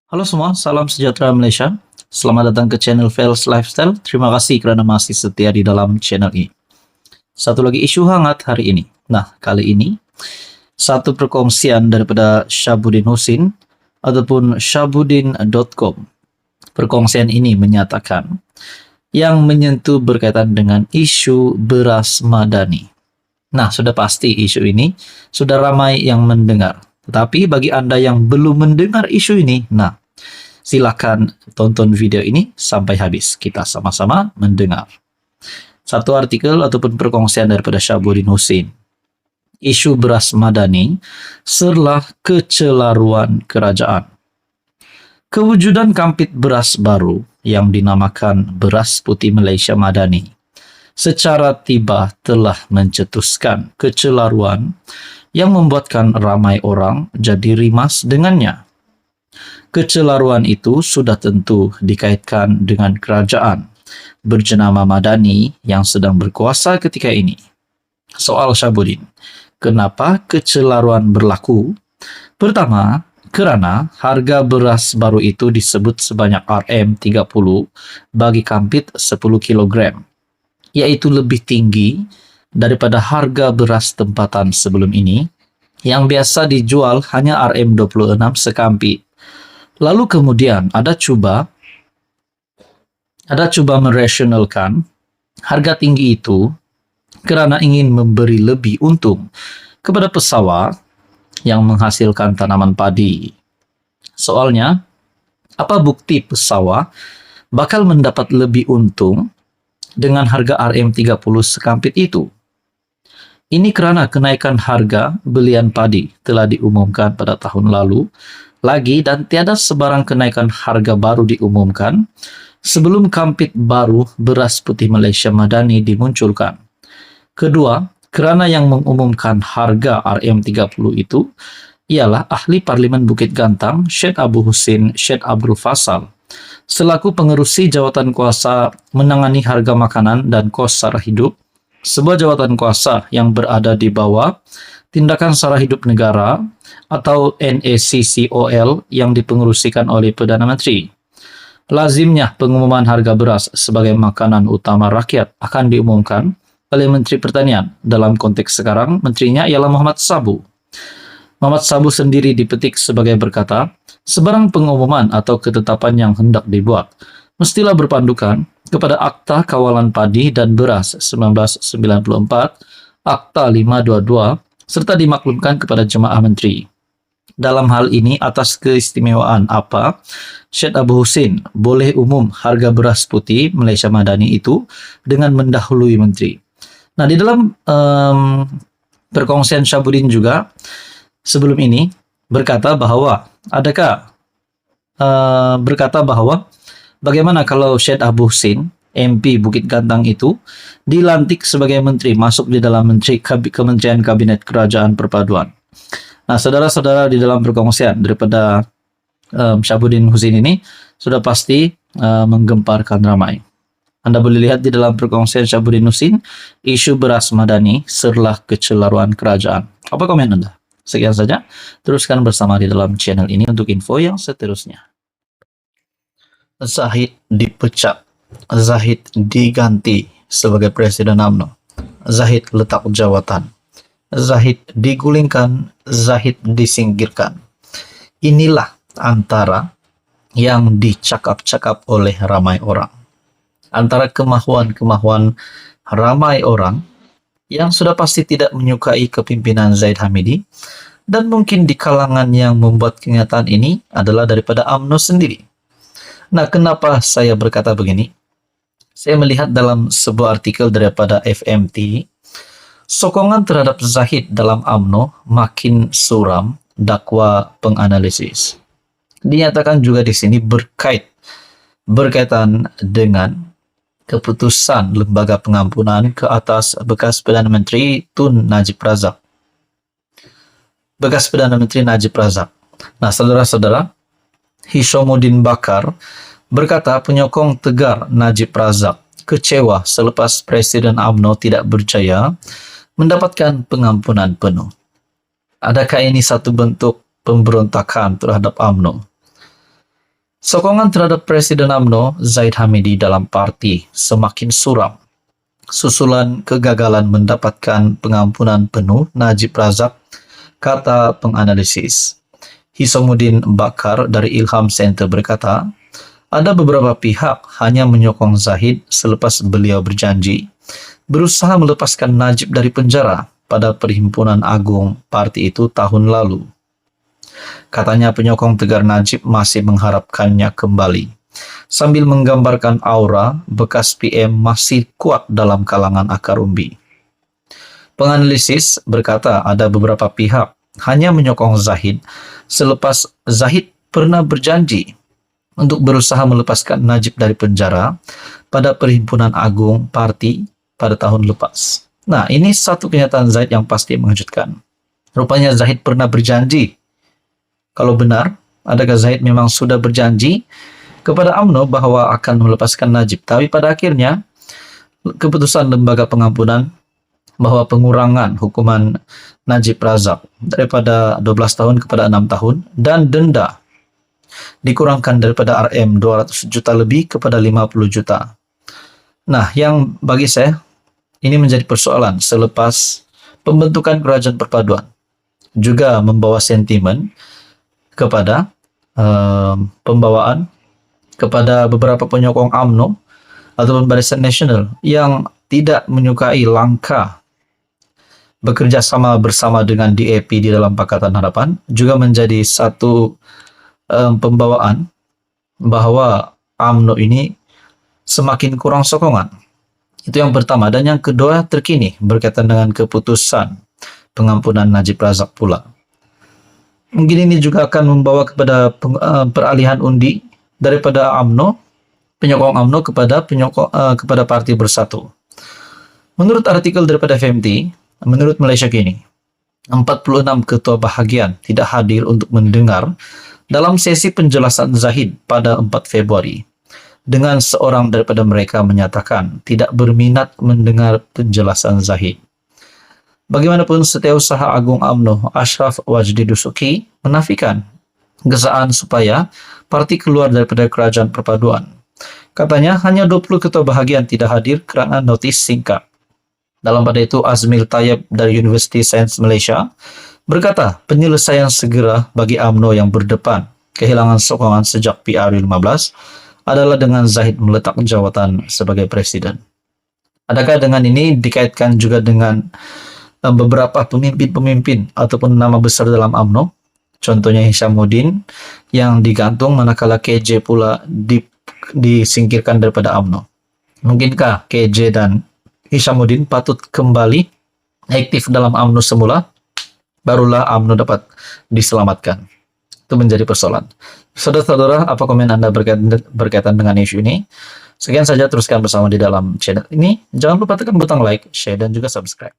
Halo semua, salam sejahtera Malaysia. Selamat datang ke channel Fails Lifestyle. Terima kasih kerana masih setia di dalam channel ini. Satu lagi isu hangat hari ini. Nah, kali ini satu perkongsian daripada Syabuddin Husin ataupun Syabuddin.com. Perkongsian ini menyatakan yang menyentuh berkaitan dengan isu beras madani. Nah, sudah pasti isu ini sudah ramai yang mendengar. Tetapi bagi Anda yang belum mendengar isu ini, nah, silakan tonton video ini sampai habis. Kita sama-sama mendengar. Satu artikel ataupun perkongsian daripada Syabuddin Husin. Isu beras madani serlah kecelaruan kerajaan. Kewujudan kampit beras baru yang dinamakan Beras Putih Malaysia Madani secara tiba telah mencetuskan kecelaruan yang membuatkan ramai orang jadi rimas dengannya. Kecelaruan itu sudah tentu dikaitkan dengan kerajaan berjenama Madani yang sedang berkuasa ketika ini. Soal Syabuddin, kenapa kecelaruan berlaku? Pertama, kerana harga beras baru itu disebut sebanyak RM30 bagi kampit 10 kilogram, iaitu lebih tinggi daripada harga beras tempatan sebelum ini yang biasa dijual hanya RM26 sekampit. Lalu kemudian ada cuba merasionalkan harga tinggi itu kerana ingin memberi lebih untung kepada pesawat yang menghasilkan tanaman padi. Soalnya, apa bukti pesawat bakal mendapat lebih untung dengan harga RM30 sekampit itu? Ini kerana kenaikan harga belian padi telah diumumkan pada tahun lalu lagi dan tiada sebarang kenaikan harga baru diumumkan sebelum kampit baru Beras Putih Malaysia Madani dimunculkan. Kedua, kerana yang mengumumkan harga RM30 itu ialah Ahli Parlimen Bukit Gantang Syed Abu Husin Syed Abdul Fasal selaku pengerusi jawatan kuasa menangani harga makanan dan kos sara hidup, sebuah jawatan kuasa yang berada di bawah Tindakan Sara Hidup Negara atau NACCOL yang dipengerusikan oleh Perdana Menteri. Lazimnya pengumuman harga beras sebagai makanan utama rakyat akan diumumkan oleh Menteri Pertanian. Dalam konteks sekarang, menterinya ialah Muhammad Sabu. Muhammad Sabu sendiri dipetik sebagai berkata, sebarang pengumuman atau ketetapan yang hendak dibuat mestilah berpandukan kepada Akta Kawalan Padi dan Beras 1994, Akta 522, serta dimaklumkan kepada Jemaah Menteri. Dalam hal ini, atas keistimewaan apa, Syed Abu Husin boleh umum harga beras putih Malaysia Madani itu dengan mendahului Menteri. Nah, di dalam perkongsian Syabuddin juga, sebelum ini, berkata bahawa bagaimana kalau Syed Abu Husin, MP Bukit Gantang itu, dilantik sebagai menteri, masuk di dalam Kementerian Kabinet Kerajaan Perpaduan. Nah, saudara-saudara, di dalam perkongsian daripada Syabuddin Husin ini, sudah pasti menggemparkan ramai. Anda boleh lihat di dalam perkongsian Syabuddin Husin, isu beras madani serlah kecelaruan kerajaan. Apa komen Anda? Sekian saja, teruskan bersama di dalam channel ini untuk info yang seterusnya. Zahid dipecat. Zahid diganti sebagai Presiden UMNO. Zahid letak jawatan. Zahid digulingkan. Zahid disingkirkan. Inilah antara yang dicakap-cakap oleh ramai orang. Antara kemahuan-kemahuan ramai orang yang sudah pasti tidak menyukai kepimpinan Zahid Hamidi, dan mungkin di kalangan yang membuat kenyataan ini adalah daripada UMNO sendiri. Nah, kenapa saya berkata begini? Saya melihat dalam sebuah artikel daripada FMT, sokongan terhadap Zahid dalam UMNO makin suram, dakwa penganalisis. Dinyatakan juga di sini berkaitan dengan keputusan Lembaga Pengampunan ke atas bekas Perdana Menteri Tun Najib Razak. Bekas Perdana Menteri Najib Razak. Nah, saudara-saudara, Hishamuddin Bakar berkata penyokong tegar Najib Razak kecewa selepas Presiden UMNO tidak berjaya mendapatkan pengampunan penuh. Adakah ini satu bentuk pemberontakan terhadap UMNO? Sokongan terhadap Presiden UMNO Zaid Hamidi dalam parti semakin suram susulan kegagalan mendapatkan pengampunan penuh Najib Razak, kata penganalisis. Hisamuddin Bakar dari Ilham Center berkata, ada beberapa pihak hanya menyokong Zahid selepas beliau berjanji berusaha melepaskan Najib dari penjara pada Perhimpunan Agung parti itu tahun lalu. Katanya penyokong tegar Najib masih mengharapkannya kembali, sambil menggambarkan aura bekas PM masih kuat dalam kalangan akar umbi. Penganalisis berkata ada beberapa pihak hanya menyokong Zahid selepas Zahid pernah berjanji untuk berusaha melepaskan Najib dari penjara pada Perhimpunan Agung Parti pada tahun lepas. Nah, ini satu kenyataan Zahid yang pasti mengejutkan. Rupanya Zahid pernah berjanji. Kalau benar, adakah Zahid memang sudah berjanji kepada UMNO bahwa akan melepaskan Najib? Tapi pada akhirnya, keputusan lembaga pengampunan bahwa pengurangan hukuman Najib Razak daripada 12 tahun kepada 6 tahun dan denda dikurangkan daripada RM 200 juta lebih kepada 50 juta. Nah, yang bagi saya ini menjadi persoalan selepas pembentukan kerajaan perpaduan juga membawa sentimen kepada pembawaan kepada beberapa penyokong UMNO ataupun Barisan Nasional yang tidak menyukai langkah bekerja sama bersama dengan DAP di dalam Pakatan Harapan, juga menjadi satu pembawaan bahwa UMNO ini semakin kurang sokongan. Itu yang pertama. Dan yang kedua terkini berkaitan dengan keputusan pengampunan Najib Razak pula. Mungkin ini juga akan membawa kepada peralihan undi daripada UMNO, penyokong UMNO kepada Parti Bersatu. Menurut artikel daripada FMT, menurut Malaysia Kini, 46 ketua bahagian tidak hadir untuk mendengar dalam sesi penjelasan Zahid pada 4 Februari. Dengan seorang daripada mereka menyatakan tidak berminat mendengar penjelasan Zahid. Bagaimanapun, Setiausaha Agung UMNO Ashraf Wajdi Dusuki menafikan gesaan supaya parti keluar daripada kerajaan perpaduan. Katanya hanya 20 ketua bahagian tidak hadir kerana notis singkat. Dalam pada itu, Azmil Tayyib dari Universiti Sains Malaysia berkata penyelesaian segera bagi UMNO yang berdepan kehilangan sokongan sejak PRU15 adalah dengan Zahid meletak jawatan sebagai presiden. Adakah dengan ini dikaitkan juga dengan beberapa pemimpin-pemimpin ataupun nama besar dalam UMNO? Contohnya Hisamuddin yang digantung manakala KJ pula disingkirkan daripada UMNO. Mungkinkah KJ dan Hisamuddin patut kembali aktif dalam UMNO semula? Barulah UMNO dapat diselamatkan. Itu menjadi persoalan. Saudara-saudara, apa komen Anda berkaitan dengan isu ini? Sekian saja, teruskan bersama di dalam channel ini. Jangan lupa tekan butang like, share, dan juga subscribe.